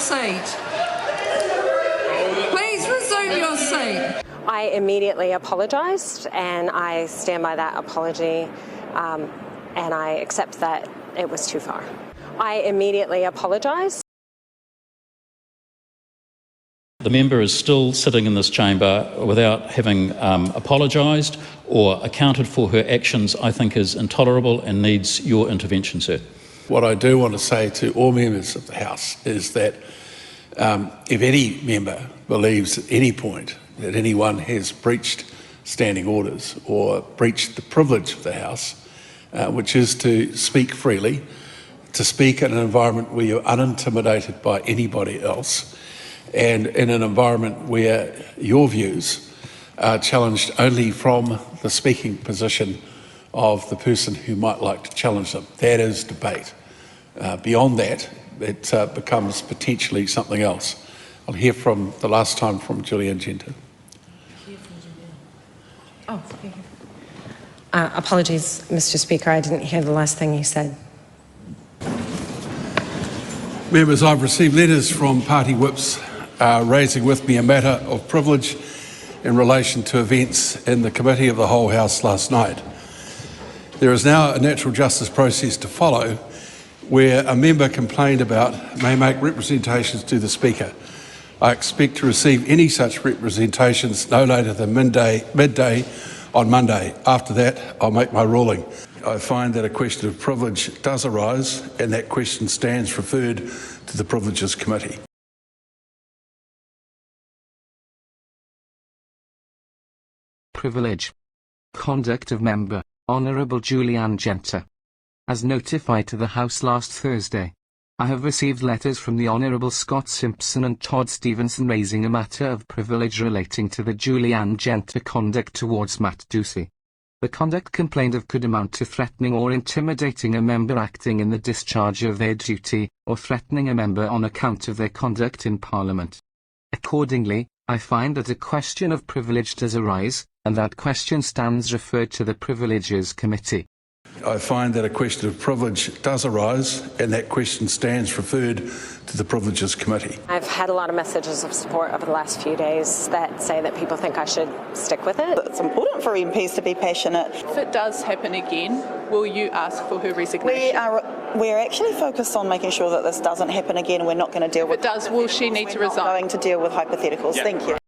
seat. Please resume your seat. I immediately apologised, and I stand by that apology, and I accept that it was too far. I immediately apologised. The member is still sitting in this chamber without having apologised or accounted for her actions. I think is intolerable and needs your intervention, sir. What I do want to say to all members of the House is that if any member believes at any point that anyone has breached standing orders or breached the privilege of the House, which is to speak freely, to speak in an environment where you're unintimidated by anybody else, and in an environment where your views are challenged only from the speaking position of the person who might like to challenge them. That is debate. Beyond that, it becomes potentially something else. I'll hear from the last time from Julian Genter. Apologies, Mr. Speaker, I didn't hear the last thing you said. Members, I've received letters from party whips raising with me a matter of privilege in relation to events in the Committee of the Whole House last night. There is now a natural justice process to follow where a member complained about may make representations to the Speaker. I expect to receive any such representations no later than midday on Monday. After that, I'll make my ruling. I find that a question of privilege does arise, and that question stands referred to the Privileges Committee. Privilege. Conduct of Member, Honourable Julian Genter. As notified to the House last Thursday, I have received letters from the Honourable Scott Simpson and Todd Stevenson raising a matter of privilege relating to the Julian Genter conduct towards Matt Ducey. The conduct complained of could amount to threatening or intimidating a member acting in the discharge of their duty, or threatening a member on account of their conduct in Parliament. Accordingly, I find that a question of privilege does arise, and that question stands referred to the Privileges Committee. I find that a question of privilege does arise, and that question stands referred to the Privileges Committee. I've had a lot of messages of support over the last few days that say that people think I should stick with it. It's important for MPs to be passionate. If it does happen again, will you ask for her resignation? We're actually focused on making sure that this doesn't happen again. We're not going to deal with... If it does, will she need to resign? We're going to deal with hypotheticals. Thank you.